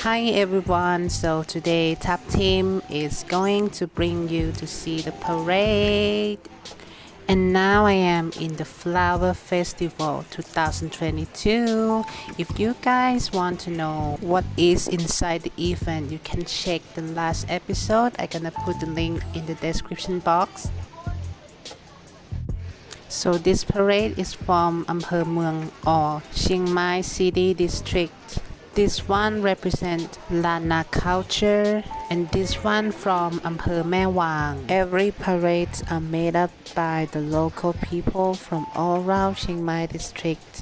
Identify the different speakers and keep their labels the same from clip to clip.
Speaker 1: Hi everyone, so today Top Team is going to bring you to see the parade. And now I am in the Flower Festival 2022. If you guys want to know what is inside the event, you can check the last episode. I'm gonna put the link in the description box. So this parade is from อำเภอเมือง or Chiang Mai City District. This one represents Lana culture, and this one from อำเภอแม่วาง Every parades are made up by the local people from all around Chiang Mai district.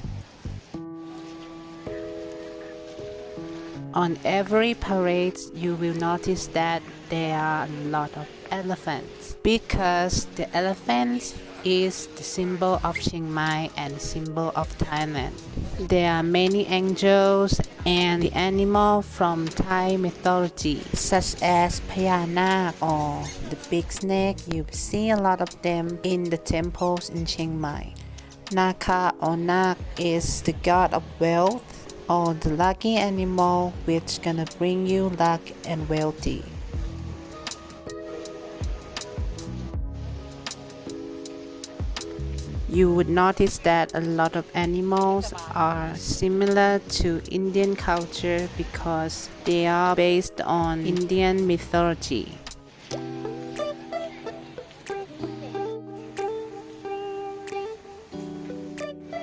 Speaker 1: On every parade, you will notice that there are a lot of elephants because the elephants is the symbol of Chiang Mai and symbol of Thailand. There are many angels and the animal from Thai mythology such as Payana or the big snake. You see a lot of them in the temples in Chiang Mai. Naka or Nak is the god of wealth or the lucky animal which gonna bring you luck and wealthy. You would notice that a lot of animals are similar to Indian culture because they are based on Indian mythology.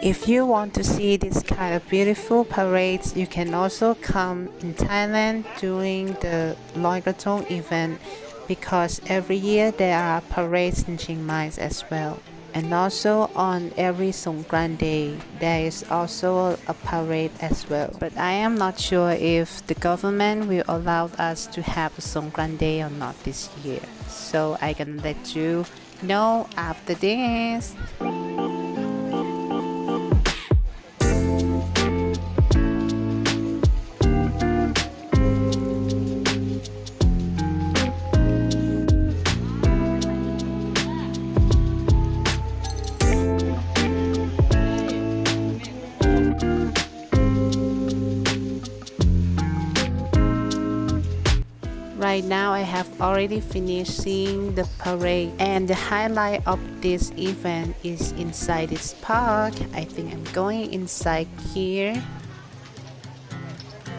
Speaker 1: If you want to see this kind of beautiful parades, you can also come in Thailand during the Loi Krathong event because every year there are parades in Chiang Mai as well. And also on every Songkran Day, there is also a parade as well. But I am not sure if the government will allow us to have a Songkran Day or not this year. So I can let you know after this. Right now I have already finished seeing the parade, and the highlight of this event is inside this park. I think I'm going inside here.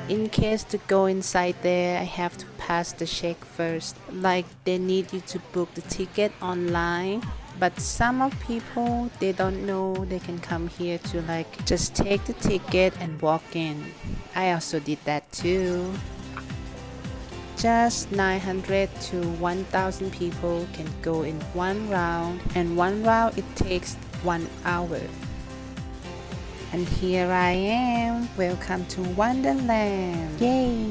Speaker 1: In case to go inside there, I have to pass the check first. Like they need you to book the ticket online. But some of people, they don't know they can come here to like just take the ticket and walk in. I also did that too. Just 900 to 1,000 people can go in one round, and one round it takes 1 hour. And here I am. Welcome to Wonderland. Yay!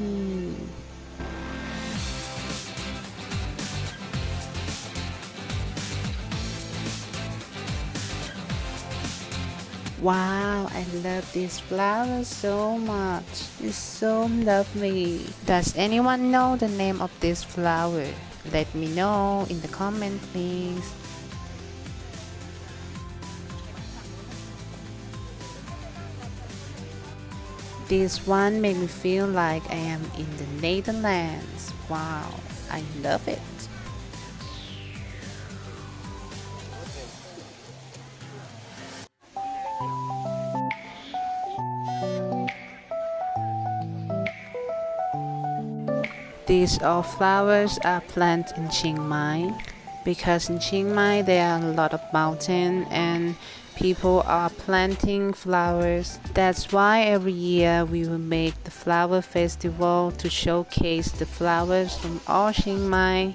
Speaker 1: Wow, I love this flower so much. It's so lovely. Does anyone know the name of this flower? Let me know in the comment, please. This one made me feel like I am in the Netherlands. Wow, I love it. These all flowers are planted in Chiang Mai because in Chiang Mai there are a lot of mountains and people are planting flowers. That's why every year we will make the flower festival to showcase the flowers from all Chiang Mai.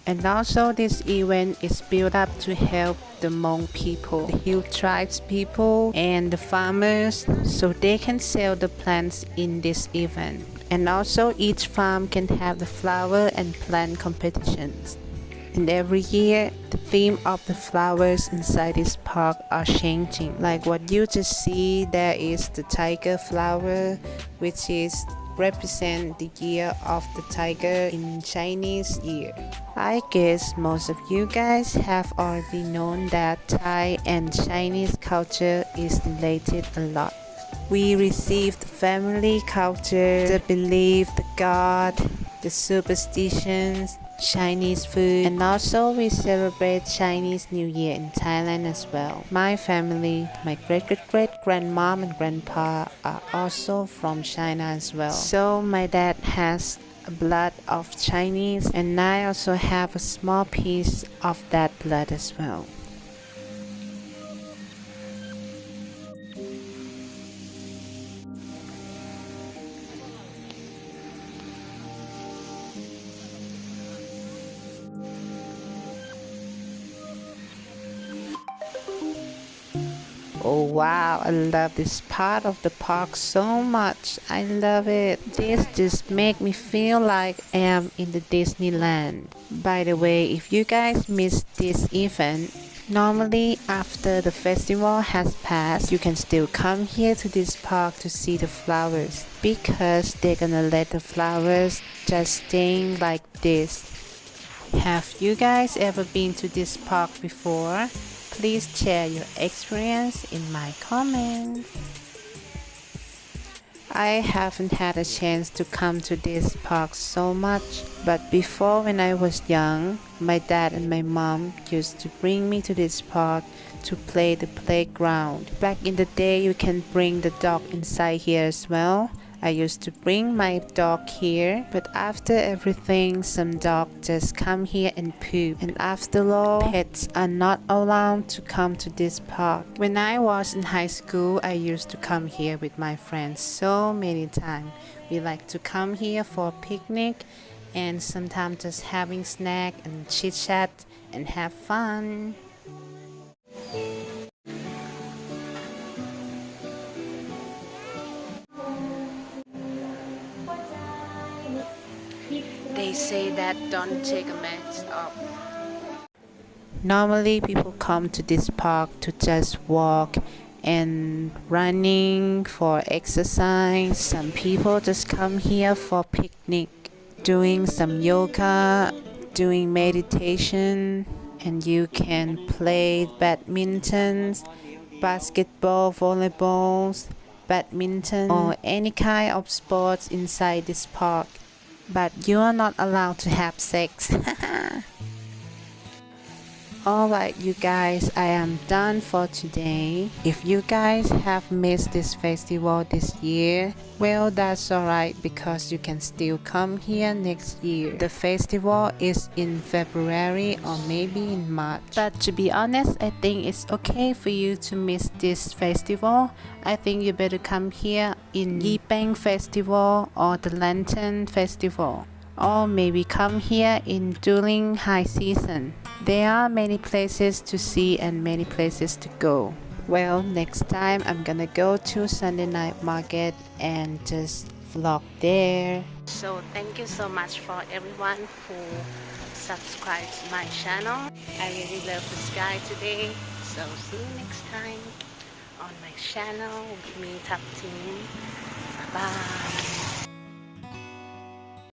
Speaker 1: And also this event is built up to help the Hmong people, the hill tribes people and the farmers so they can sell the plants in this event. And also each farm can have the flower and plant competitions. And every year the theme of the flowers inside this park are changing. Like what you just see, there is the tiger flower, which is represent the year of the tiger in Chinese year. I guess most of you guys have already known that Thai and Chinese culture is related a lot. We received family culture, the belief, the God, the superstitions, Chinese food, and also we celebrate Chinese New Year in Thailand as well. My family, my great-great-great-grandmom and grandpa are also from China as well. So my dad has a blood of Chinese, and I also have a small piece of that blood as well. Oh wow, I love this part of the park so much. I love it. This just make me feel like I am in the Disneyland. By the way, if you guys missed this event, normally after the festival has passed, you can still come here to this park to see the flowers because they're gonna let the flowers just staying like this. Have you guys ever been to this park before? Please share your experience in my comments. I haven't had a chance to come to this park so much, but before when I was young, my dad and my mom used to bring me to this park to play the playground. Back in the day, you can bring the dog inside here as well. I used to bring my dog here, but after everything, some dogs just come here and poop. And after all, pets are not allowed to come to this park. When I was in high school, I used to come here with my friends so many times. We like to come here for a picnic and sometimes just having snack and chit chat and have fun. They say that don't take a mask off. Normally people come to this park to just walk and running for exercise. Some people just come here for picnic, doing some yoga, doing meditation, and you can play badminton, basketball, volleyballs, badminton, or any kind of sports inside this park. But you are not allowed to have sex. Alright you guys, I am done for today. If you guys have missed this festival this year, well that's alright because you can still come here next year. The festival is in February or maybe in March. But to be honest, I think it's okay for you to miss this festival. I think you better come here in Yeepeng Festival or the Lantern Festival. Or maybe come here during high season. There are many places to see and many places to go. Well, next time I'm gonna go to Sunday night market and just vlog there. So thank you so much for everyone who subscribes my channel. I really love the sky today. So see you next time on my channel with me, Tap Team. Bye bye.